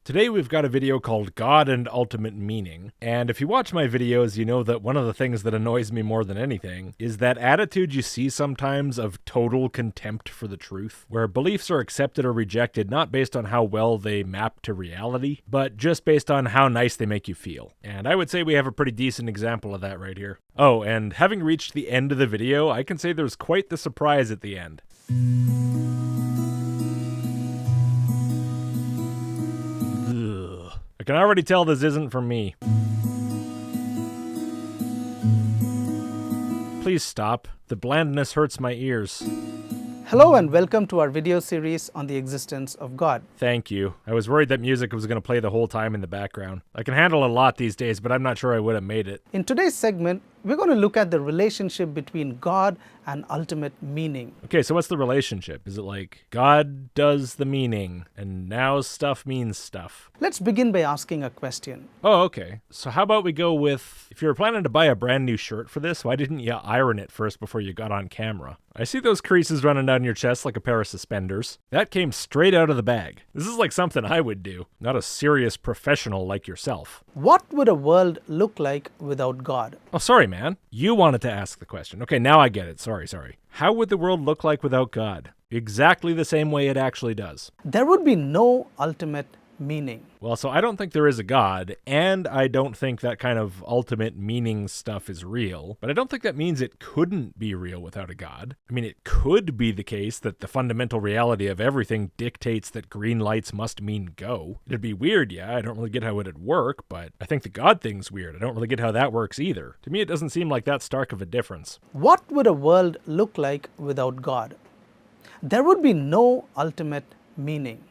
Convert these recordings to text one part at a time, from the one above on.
Today we've got a video called God and Ultimate Meaning, and if you watch my videos, you know that one of the things that annoys me more than anything is that attitude you see sometimes of total contempt for the truth, where beliefs are accepted or rejected not based on how well they map to reality, but just based on how nice they make you feel. And I would say we have a pretty decent example of that right here. Oh, and having reached the end of the video, I can say there's quite the surprise at the end. I can already tell this isn't for me. Please stop. The blandness hurts my ears. Hello and welcome to our video series on the existence of God. Thank you. I was worried that music was going to play the whole time in the background. I can handle a lot these days, but I'm not sure I would have made it. In today's segment, we're going to look at the relationship between God and ultimate meaning. Okay, so what's the relationship? Is it like God does the meaning, and now stuff means stuff? Let's begin by asking a question. Oh, okay. So how about we go with, if you were planning to buy a brand new shirt for this, why didn't you iron it first before you got on camera? I see those creases running down your chest like a pair of suspenders. That came straight out of the bag. This is like something I would do, not a serious professional like yourself. What would a world look like without God? Oh, sorry, man. You wanted to ask the question. Okay, now I get it. Sorry. How would the world look like without God? Exactly the same way it actually does. There would be no ultimate meaning. Well, so I don't think there is a God, and I don't think that kind of ultimate meaning stuff is real, but I don't think that means it couldn't be real without a God. I mean, it could be the case that the fundamental reality of everything dictates that green lights must mean go. It'd be weird, yeah, I don't really get how it'd work, but I think the God thing's weird. I don't really get how that works either. To me, it doesn't seem like that stark of a difference. What would a world look like without God? There would be no ultimate meaning.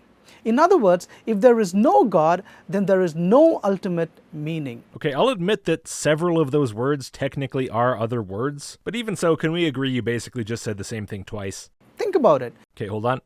In other words, if there is no God, then there is no ultimate meaning. Okay, I'll admit that several of those words technically are other words, but even so, can we agree you basically just said the same thing twice? Think about it. Okay, hold on.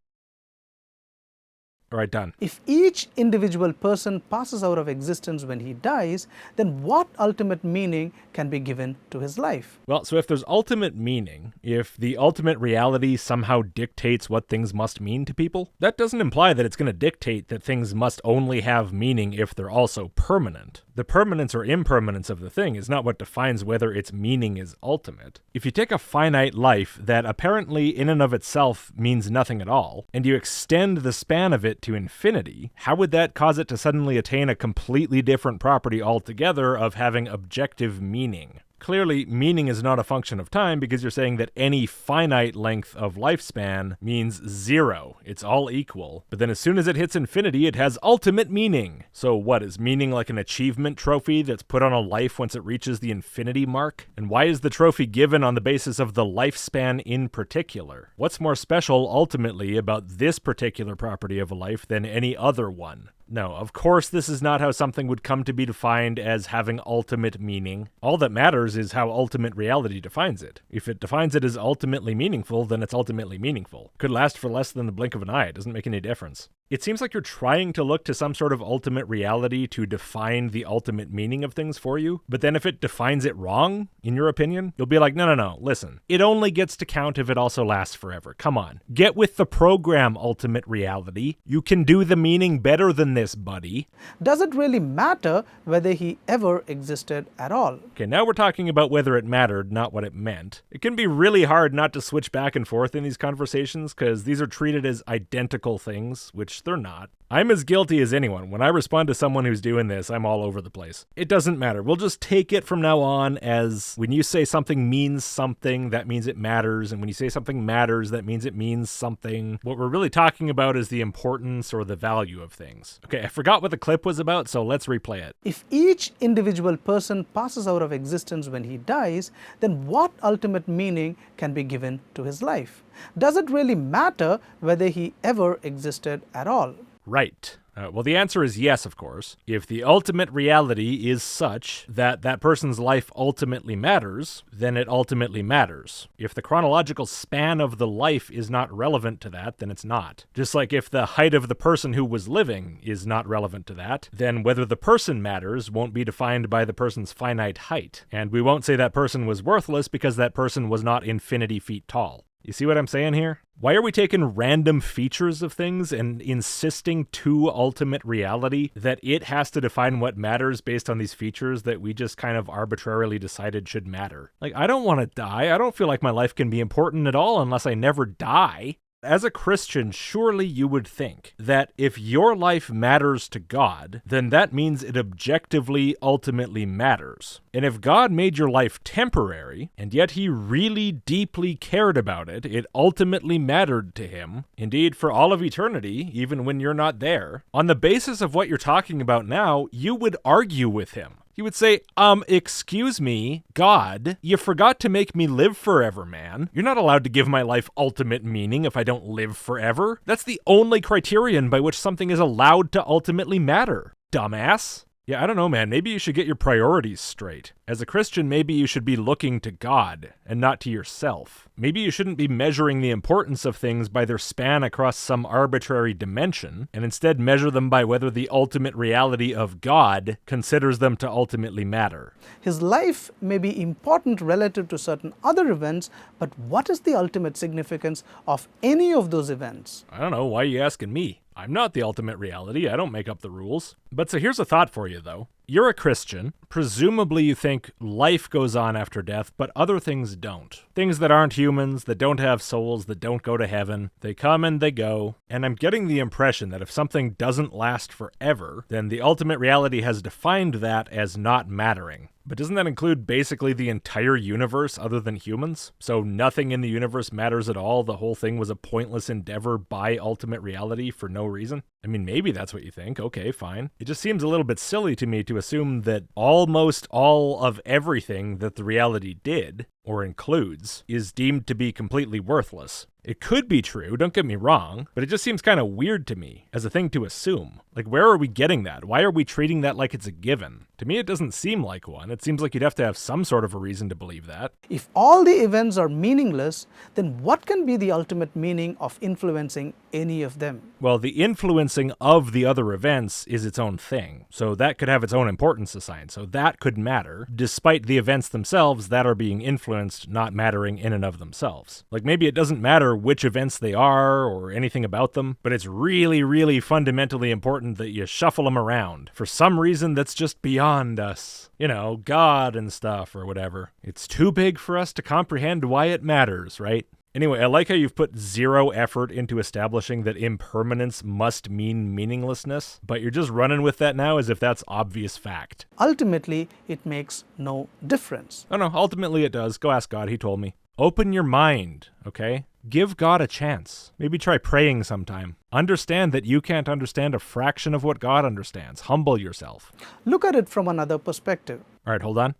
All right, done. If each individual person passes out of existence when he dies, then what ultimate meaning can be given to his life? Well, so if there's ultimate meaning, if the ultimate reality somehow dictates what things must mean to people, that doesn't imply that it's going to dictate that things must only have meaning if they're also permanent. The permanence or impermanence of the thing is not what defines whether its meaning is ultimate. If you take a finite life that apparently in and of itself means nothing at all, and you extend the span of it to infinity, how would that cause it to suddenly attain a completely different property altogether of having objective meaning? Clearly, meaning is not a function of time because you're saying that any finite length of lifespan means zero. It's all equal. But then as soon as it hits infinity, it has ultimate meaning. So what, is meaning like an achievement trophy that's put on a life once it reaches the infinity mark? And why is the trophy given on the basis of the lifespan in particular? What's more special ultimately about this particular property of a life than any other one? No, of course this is not how something would come to be defined as having ultimate meaning. All that matters is how ultimate reality defines it. If it defines it as ultimately meaningful, then it's ultimately meaningful. Could last for less than the blink of an eye. It doesn't make any difference. It seems like you're trying to look to some sort of ultimate reality to define the ultimate meaning of things for you, but then if it defines it wrong, in your opinion, you'll be like, no, listen. It only gets to count if it also lasts forever. Come on. Get with the program, ultimate reality. You can do the meaning better than this, buddy. Does it really matter whether he ever existed at all? Okay, now we're talking about whether it mattered, not what it meant. It can be really hard not to switch back and forth in these conversations because these are treated as identical things, which they're not. I'm as guilty as anyone. When I respond to someone who's doing this, I'm all over the place. It doesn't matter. We'll just take it from now on as when you say something means something, that means it matters. And when you say something matters, that means it means something. What we're really talking about is the importance or the value of things. Okay, I forgot what the clip was about, so let's replay it. If each individual person passes out of existence when he dies, then what ultimate meaning can be given to his life? Does it really matter whether he ever existed at all? Right. Well, the answer is yes, of course. If the ultimate reality is such that that person's life ultimately matters, then it ultimately matters. If the chronological span of the life is not relevant to that, then it's not. Just like if the height of the person who was living is not relevant to that, then whether the person matters won't be defined by the person's finite height. And we won't say that person was worthless because that person was not infinity feet tall. You see what I'm saying here? Why are we taking random features of things and insisting to ultimate reality that it has to define what matters based on these features that we just kind of arbitrarily decided should matter? Like, I don't want to die. I don't feel like my life can be important at all unless I never die. As a Christian, surely you would think that if your life matters to God, then that means it objectively ultimately matters. And if God made your life temporary, and yet he really deeply cared about it, it ultimately mattered to him, indeed for all of eternity, even when you're not there, on the basis of what you're talking about now, you would argue with him. He would say, excuse me, God, you forgot to make me live forever, man. You're not allowed to give my life ultimate meaning if I don't live forever. That's the only criterion by which something is allowed to ultimately matter, dumbass. Yeah, I don't know, man. Maybe you should get your priorities straight. As a Christian, maybe you should be looking to God and not to yourself. Maybe you shouldn't be measuring the importance of things by their span across some arbitrary dimension, and instead measure them by whether the ultimate reality of God considers them to ultimately matter. His life may be important relative to certain other events, but what is the ultimate significance of any of those events? I don't know. Why are you asking me? I'm not the ultimate reality. I don't make up the rules. But so here's a thought for you, though. You're a Christian. Presumably you think life goes on after death, but other things don't. Things that aren't humans, that don't have souls, that don't go to heaven. They come and they go. And I'm getting the impression that if something doesn't last forever, then the ultimate reality has defined that as not mattering. But doesn't that include basically the entire universe other than humans? So nothing in the universe matters at all? The whole thing was a pointless endeavor by ultimate reality for no reason? I mean, maybe that's what you think. Okay, fine. It just seems a little bit silly to me to assume that almost all of everything that the reality did, or includes, is deemed to be completely worthless. It could be true, don't get me wrong, but it just seems kind of weird to me as a thing to assume. Like, where are we getting that? Why are we treating that like it's a given? To me, it doesn't seem like one. It seems like you'd have to have some sort of a reason to believe that. If all the events are meaningless, then what can be the ultimate meaning of influencing any of them? Well, the influencing of the other events is its own thing. So that could have its own importance to science. So that could matter, despite the events themselves that are being influenced not mattering in and of themselves. Like, maybe it doesn't matter which events they are or anything about them, but it's really, really fundamentally important that you shuffle them around. For some reason that's just beyond us. You know, God and stuff or whatever. It's too big for us to comprehend why it matters, right? Anyway, I like how you've put zero effort into establishing that impermanence must mean meaninglessness, but you're just running with that now as if that's obvious fact. Ultimately, it makes no difference. Oh no, ultimately it does. Go ask God, he told me. Open your mind, okay? Give God a chance. Maybe try praying sometime. Understand that you can't understand a fraction of what God understands. Humble yourself. Look at it from another perspective. All right, hold on.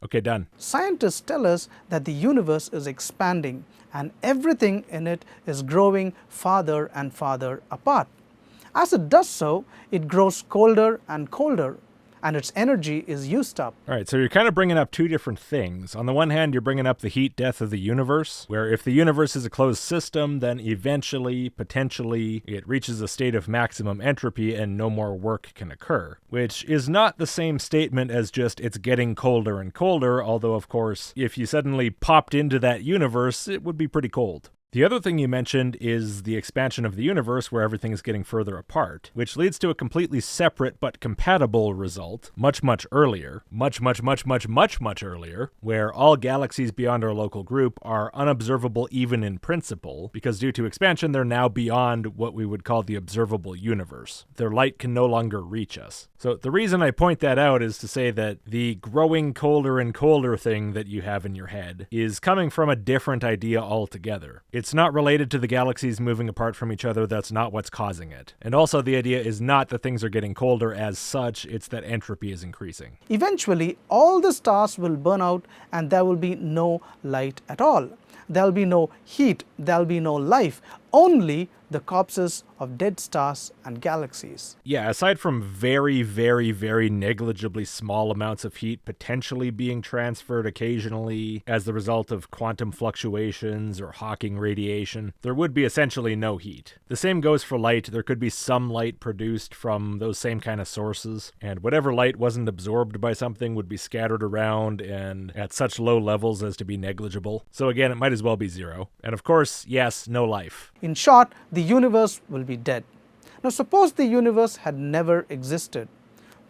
Okay, done. Scientists tell us that the universe is expanding and everything in it is growing farther and farther apart. As it does so, it grows colder and colder, and its energy is used up. All right, so you're kind of bringing up two different things. On the one hand, you're bringing up the heat death of the universe, where if the universe is a closed system, then eventually, potentially, it reaches a state of maximum entropy and no more work can occur, which is not the same statement as just it's getting colder and colder, although, of course, if you suddenly popped into that universe, it would be pretty cold. The other thing you mentioned is the expansion of the universe where everything is getting further apart, which leads to a completely separate but compatible result much earlier, much earlier, where all galaxies beyond our local group are unobservable even in principle, because due to expansion they're now beyond what we would call the observable universe. Their light can no longer reach us. So the reason I point that out is to say that the growing colder and colder thing that you have in your head is coming from a different idea altogether. It's not related to the galaxies moving apart from each other. That's not what's causing it. And also the idea is not that things are getting colder as such, it's that entropy is increasing. Eventually, all the stars will burn out and there will be no light at all. There'll be no heat, there'll be no life. only the corpses of dead stars and galaxies. Yeah, aside from very, very, very negligibly small amounts of heat potentially being transferred occasionally as the result of quantum fluctuations or Hawking radiation, there would be essentially no heat. The same goes for light. There could be some light produced from those same kind of sources, and whatever light wasn't absorbed by something would be scattered around and at such low levels as to be negligible. So again, it might as well be zero. And of course, yes, no life. In short, the universe will be dead. Now suppose the universe had never existed.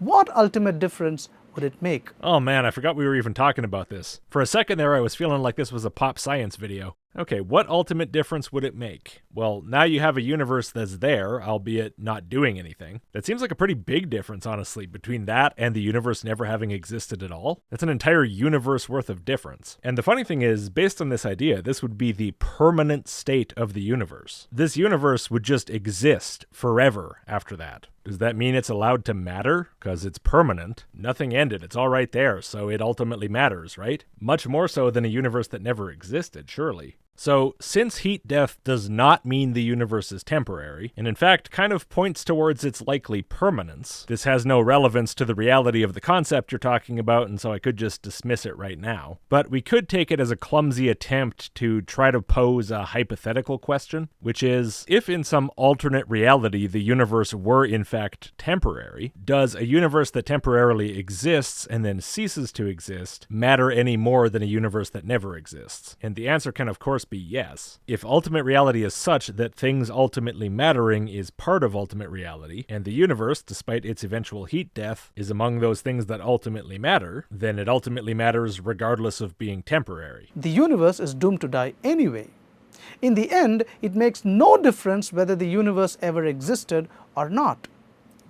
What ultimate difference would it make? Oh man, I forgot we were even talking about this. For a second there, I was feeling like this was a pop science video. Okay, what ultimate difference would it make? Well, now you have a universe that's there, albeit not doing anything. That seems like a pretty big difference, honestly, between that and the universe never having existed at all. That's an entire universe worth of difference. And the funny thing is, based on this idea, this would be the permanent state of the universe. This universe would just exist forever after that. Does that mean it's allowed to matter? Because it's permanent. Nothing ended. It's all right there, so it ultimately matters, right? Much more so than a universe that never existed, surely. So, since heat death does not mean the universe is temporary, and in fact kind of points towards its likely permanence, this has no relevance to the reality of the concept you're talking about, and so I could just dismiss it right now. But we could take it as a clumsy attempt to try to pose a hypothetical question, which is, if in some alternate reality the universe were in fact temporary, does a universe that temporarily exists and then ceases to exist matter any more than a universe that never exists? And the answer can of course be yes. If ultimate reality is such that things ultimately mattering is part of ultimate reality, and the universe, despite its eventual heat death, is among those things that ultimately matter, then it ultimately matters regardless of being temporary. The universe is doomed to die anyway. In the end, it makes no difference whether the universe ever existed or not.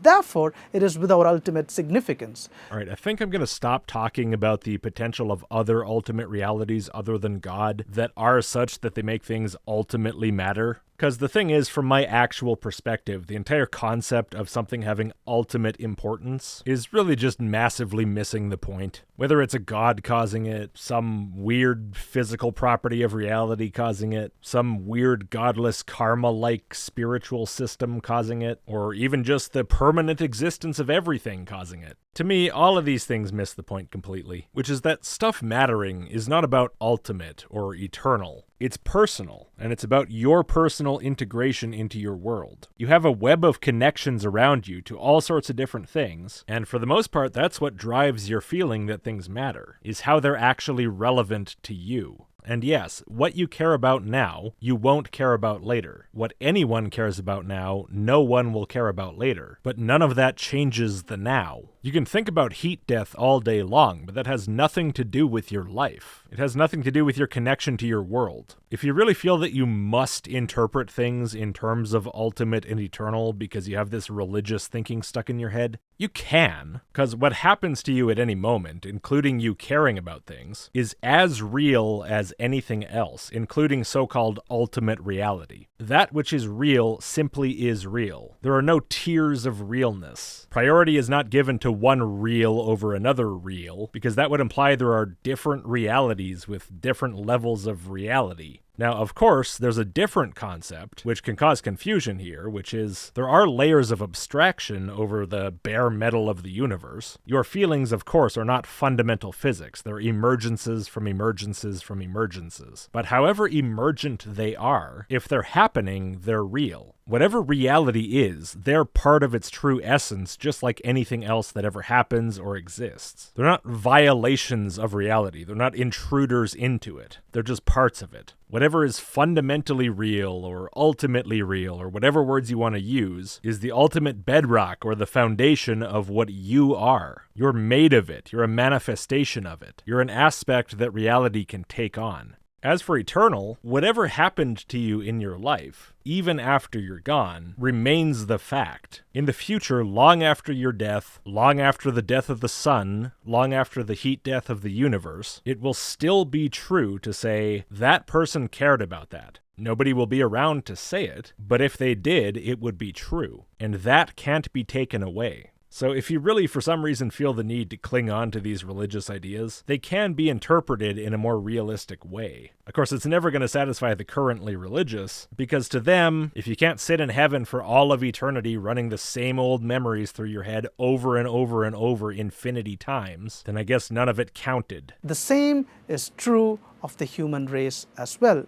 Therefore, it is without ultimate significance. All right, I think I'm going to stop talking about the potential of other ultimate realities other than God that are such that they make things ultimately matter. Because the thing is, from my actual perspective, the entire concept of something having ultimate importance is really just massively missing the point. Whether it's a god causing it, some weird physical property of reality causing it, some weird godless karma-like spiritual system causing it, or even just the permanent existence of everything causing it. To me, all of these things miss the point completely, which is that stuff mattering is not about ultimate or eternal. It's personal, and it's about your personal integration into your world. You have a web of connections around you to all sorts of different things, and for the most part, that's what drives your feeling that things matter, is how they're actually relevant to you. And yes, what you care about now, you won't care about later. What anyone cares about now, no one will care about later. But none of that changes the now. You can think about heat death all day long, but that has nothing to do with your life. It has nothing to do with your connection to your world. If you really feel that you must interpret things in terms of ultimate and eternal because you have this religious thinking stuck in your head, you can, because what happens to you at any moment, including you caring about things, is as real as anything else, including so-called ultimate reality. That which is real simply is real. There are no tiers of realness. Priority is not given to one real over another real, because that would imply there are different realities with different levels of reality. Now, of course, there's a different concept, which can cause confusion here, which is there are layers of abstraction over the bare metal of the universe. Your feelings, of course, are not fundamental physics. They're emergences from emergences from emergences. But however emergent they are, if they're happening, they're real. Whatever reality is, they're part of its true essence, just like anything else that ever happens or exists. They're not violations of reality. They're not intruders into it. They're just parts of it. Whatever is fundamentally real or ultimately real, or whatever words you want to use, is the ultimate bedrock or the foundation of what you are. You're made of it. You're a manifestation of it. You're an aspect that reality can take on. As for eternal, whatever happened to you in your life, even after you're gone, remains the fact. In the future, long after your death, long after the death of the sun, long after the heat death of the universe, it will still be true to say, that person cared about that. Nobody will be around to say it, but if they did, it would be true. And that can't be taken away. So if you really for some reason feel the need to cling on to these religious ideas, they can be interpreted in a more realistic way. Of course, it's never going to satisfy the currently religious, because to them, if you can't sit in heaven for all of eternity running the same old memories through your head over and over and over infinity times, then I guess none of it counted. The same is true of the human race as well.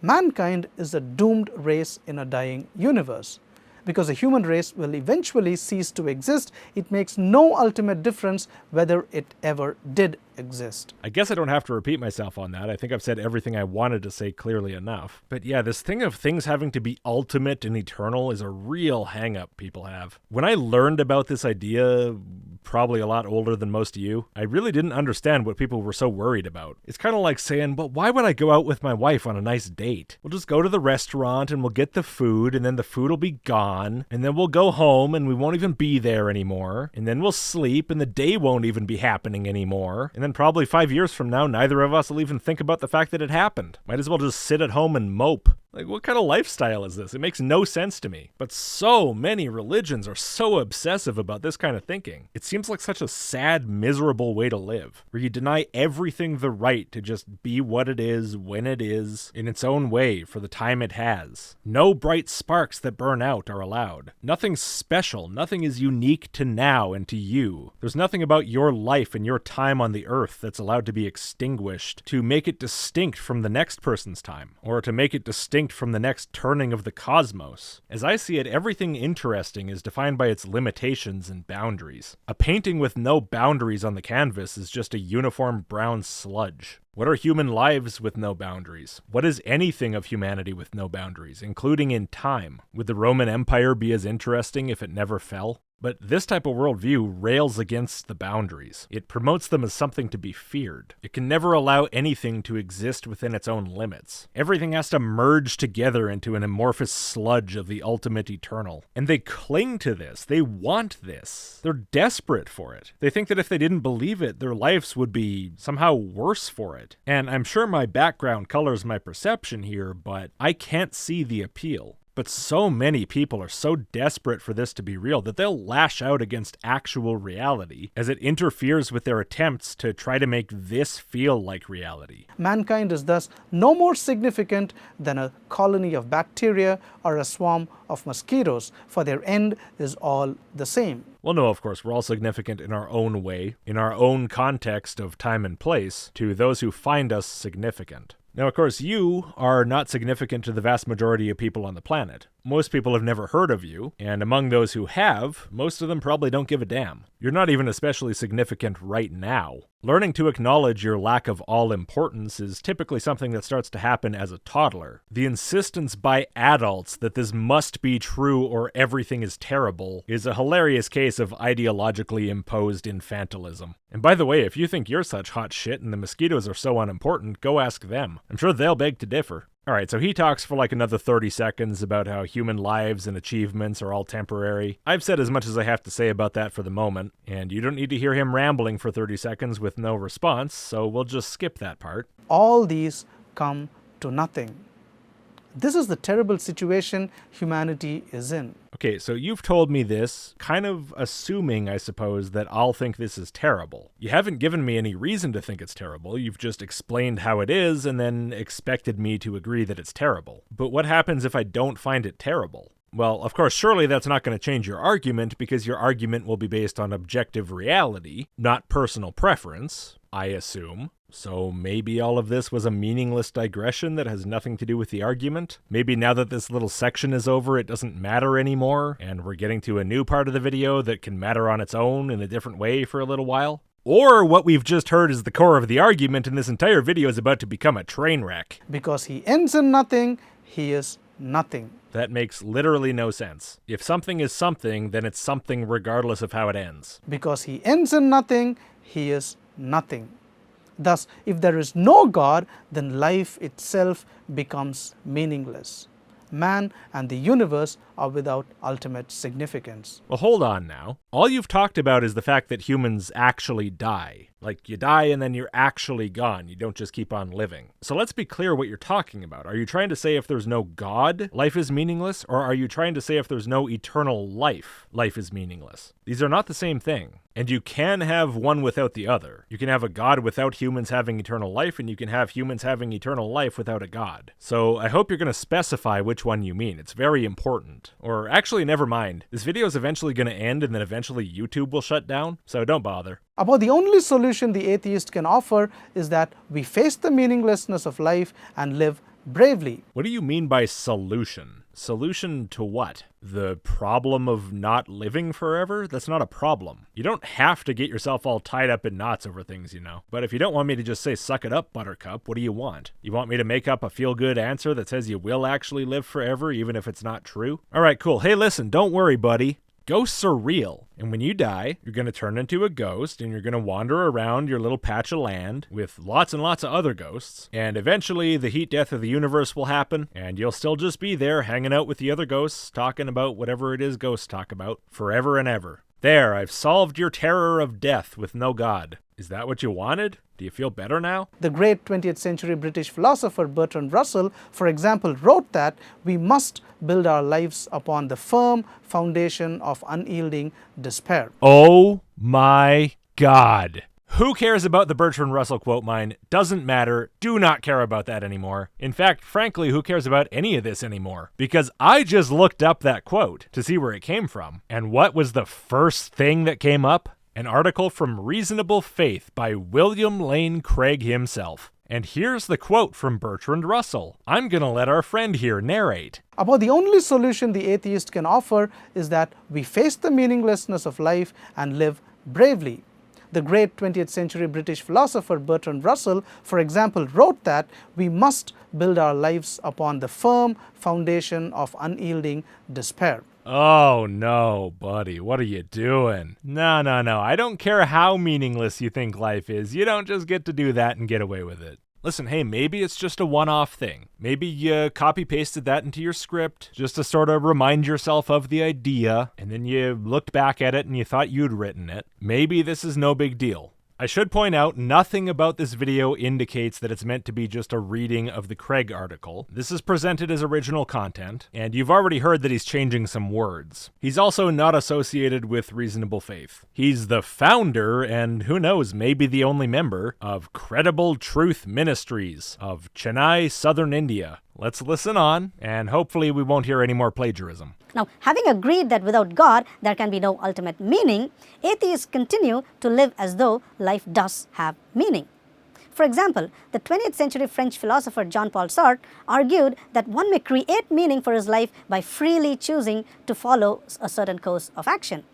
Mankind is a doomed race in a dying universe. Because the human race will eventually cease to exist, it makes no ultimate difference whether it ever did exist. I guess I don't have to repeat myself on that. I think I've said everything I wanted to say clearly enough. But yeah, this thing of things having to be ultimate and eternal is a real hang-up people have. When I learned about this idea, probably a lot older than most of you, I really didn't understand what people were so worried about. It's kind of like saying, but why would I go out with my wife on a nice date? We'll just go to the restaurant and we'll get the food, and then the food will be gone, and then we'll go home and we won't even be there anymore, and then we'll sleep and the day won't even be happening anymore, and then probably 5 years from now, neither of us will even think about the fact that it happened. Might as well just sit at home and mope. Like, what kind of lifestyle is this? It makes no sense to me. But so many religions are so obsessive about this kind of thinking. It seems like such a sad, miserable way to live, where you deny everything the right to just be what it is, when it is, in its own way, for the time it has. No bright sparks that burn out are allowed. Nothing special, nothing is unique to now and to you. There's nothing about your life and your time on the earth that's allowed to be extinguished to make it distinct from the next person's time, or to make it distinct from the next turning of the cosmos. As I see it, everything interesting is defined by its limitations and boundaries. A painting with no boundaries on the canvas is just a uniform brown sludge. What are human lives with no boundaries? What is anything of humanity with no boundaries, including in time? Would the Roman Empire be as interesting if it never fell? But this type of worldview rails against the boundaries. It promotes them as something to be feared. It can never allow anything to exist within its own limits. Everything has to merge together into an amorphous sludge of the ultimate eternal. And they cling to this. They want this. They're desperate for it. They think that if they didn't believe it, their lives would be somehow worse for it. And I'm sure my background colors my perception here, but I can't see the appeal. But so many people are so desperate for this to be real that they'll lash out against actual reality as it interferes with their attempts to try to make this feel like reality. Mankind is thus no more significant than a colony of bacteria or a swarm of mosquitoes, for their end is all the same. Well, no, of course, we're all significant in our own way, in our own context of time and place, to those who find us significant. Now, of course, you are not significant to the vast majority of people on the planet. Most people have never heard of you, and among those who have, most of them probably don't give a damn. You're not even especially significant right now. Learning to acknowledge your lack of all importance is typically something that starts to happen as a toddler. The insistence by adults that this must be true or everything is terrible is a hilarious case of ideologically imposed infantilism. And by the way, if you think you're such hot shit and the mosquitoes are so unimportant, go ask them. I'm sure they'll beg to differ. Alright, so he talks for like another 30 seconds about how human lives and achievements are all temporary. I've said as much as I have to say about that for the moment, and you don't need to hear him rambling for 30 seconds with no response, so we'll just skip that part. All these come to nothing. This is the terrible situation humanity is in. Okay, so you've told me this, kind of assuming, I suppose, that I'll think this is terrible. You haven't given me any reason to think it's terrible, you've just explained how it is and then expected me to agree that it's terrible. But what happens if I don't find it terrible? Well, of course, surely that's not going to change your argument, because your argument will be based on objective reality, not personal preference, I assume. So maybe all of this was a meaningless digression that has nothing to do with the argument? Maybe now that this little section is over, it doesn't matter anymore, and we're getting to a new part of the video that can matter on its own in a different way for a little while? Or what we've just heard is the core of the argument, and this entire video is about to become a train wreck. Because he ends in nothing, he is nothing. That makes literally no sense. If something is something, then it's something regardless of how it ends. Because he ends in nothing, he is nothing. Thus, if there is no God, then life itself becomes meaningless. Man and the universe are without ultimate significance. Well, hold on now. All you've talked about is the fact that humans actually die. Like you die and then you're actually gone. You don't just keep on living. So let's be clear what you're talking about. Are you trying to say if there's no God, life is meaningless? Or are you trying to say if there's no eternal life, life is meaningless? These are not the same thing. And you can have one without the other. You can have a God without humans having eternal life, and you can have humans having eternal life without a God. So I hope you're going to specify which one you mean. It's very important. Or actually, never mind. This video is eventually going to end, and then eventually YouTube will shut down, so don't bother. About the only solution the atheist can offer is that we face the meaninglessness of life and live bravely. What do you mean by solution? Solution to what? The problem of not living forever? That's not a problem. You don't have to get yourself all tied up in knots over things, you know. But if you don't want me to just say, suck it up, buttercup, what do you want? You want me to make up a feel-good answer that says you will actually live forever, even if it's not true? All right, cool. Hey, listen, don't worry, buddy. Ghosts are real, and when you die, you're going to turn into a ghost, and you're going to wander around your little patch of land with lots and lots of other ghosts, and eventually the heat death of the universe will happen, and you'll still just be there hanging out with the other ghosts, talking about whatever it is ghosts talk about, forever and ever. There, I've solved your terror of death with no God. Is that what you wanted? Do you feel better now? The great 20th century British philosopher Bertrand Russell, for example, wrote that we must build our lives upon the firm foundation of unyielding despair. Oh my God. Who cares about the Bertrand Russell quote mine? Doesn't matter. Do not care about that anymore. In fact, frankly, who cares about any of this anymore? Because I just looked up that quote to see where it came from. And what was the first thing that came up? An article from Reasonable Faith by William Lane Craig himself. And here's the quote from Bertrand Russell. I'm gonna let our friend here narrate. About the only solution the atheist can offer is that we face the meaninglessness of life and live bravely. The great 20th century British philosopher Bertrand Russell, for example, wrote that we must build our lives upon the firm foundation of unyielding despair. Oh no, buddy, what are you doing? No, I don't care how meaningless you think life is. You don't just get to do that and get away with it. Listen, hey, maybe it's just a one-off thing. Maybe you copy-pasted that into your script just to sort of remind yourself of the idea, and then you looked back at it and you thought you'd written it. Maybe this is no big deal. I should point out, nothing about this video indicates that it's meant to be just a reading of the Craig article. This is presented as original content, and you've already heard that he's changing some words. He's also not associated with Reasonable Faith. He's the founder, and who knows, maybe the only member, of Credible Truth Ministries of Chennai, Southern India. Let's listen on, and hopefully we won't hear any more plagiarism. Now, having agreed that without God there can be no ultimate meaning, atheists continue to live as though life does have meaning. For example, the 20th century French philosopher Jean-Paul Sartre argued that one may create meaning for his life by freely choosing to follow a certain course of action.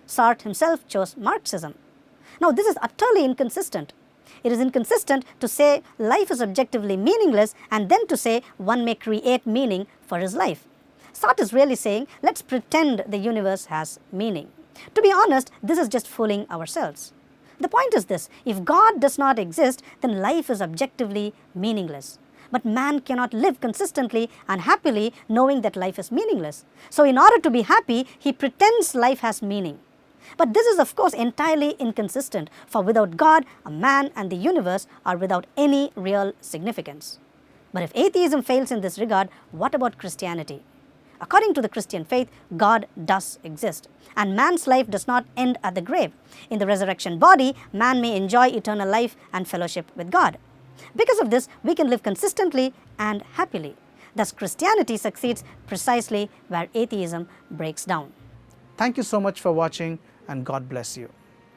Sartre himself chose Marxism. Now, this is utterly inconsistent. It is inconsistent to say life is objectively meaningless and then to say one may create meaning for his life. Sartre is really saying, let's pretend the universe has meaning. To be honest, this is just fooling ourselves. The point is this, if God does not exist, then life is objectively meaningless. But man cannot live consistently and happily knowing that life is meaningless. So in order to be happy, he pretends life has meaning. But this is of course entirely inconsistent, for without God, a man and the universe are without any real significance. But if atheism fails in this regard, what about Christianity? According to the Christian faith, God does exist, and man's life does not end at the grave. In the resurrection body, man may enjoy eternal life and fellowship with God. Because of this, we can live consistently and happily. Thus, Christianity succeeds precisely where atheism breaks down. Thank you so much for watching, and God bless you.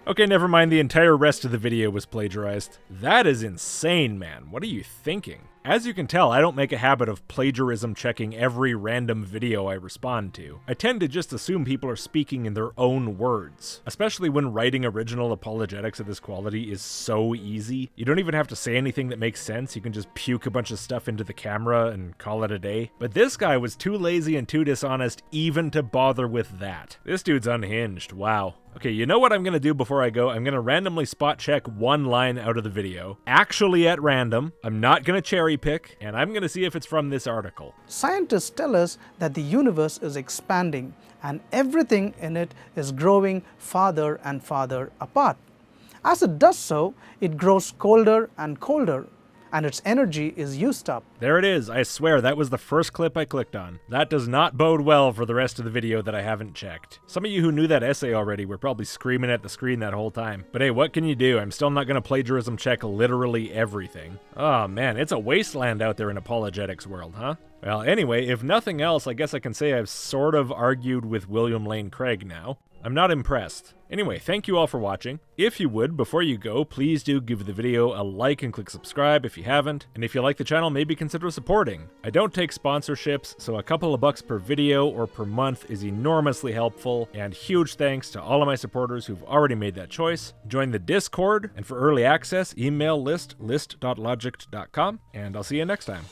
Okay, never mind, the entire rest of the video was plagiarized. That is insane, man. What are you thinking? As you can tell, I don't make a habit of plagiarism checking every random video I respond to. I tend to just assume people are speaking in their own words, especially when writing original apologetics of this quality is so easy. You don't even have to say anything that makes sense, you can just puke a bunch of stuff into the camera and call it a day. But this guy was too lazy and too dishonest even to bother with that. This dude's unhinged, wow. Okay, you know what I'm gonna do before I go? I'm gonna randomly spot check one line out of the video, actually at random. I'm not gonna cherry pick, and I'm gonna see if it's from this article. Scientists tell us that the universe is expanding and everything in it is growing farther and farther apart. As it does so, it grows colder and colder, and its energy is used up. There it is. I swear that was the first clip I clicked on. That does not bode well for the rest of the video that I haven't checked. Some of you who knew that essay already were probably screaming at the screen that whole time. But hey, what can you do? I'm still not going to plagiarism check literally everything. Oh man, it's a wasteland out there in apologetics world, huh? Well, anyway, if nothing else, I guess I can say I've sort of argued with William Lane Craig now. I'm not impressed. Anyway, thank you all for watching. If you would, before you go, please do give the video a like and click subscribe if you haven't. And if you like the channel, maybe consider supporting. I don't take sponsorships, so a couple of bucks per video or per month is enormously helpful. And huge thanks to all of my supporters who've already made that choice. Join the Discord, and for early access, email list.logicked.com, and I'll see you next time.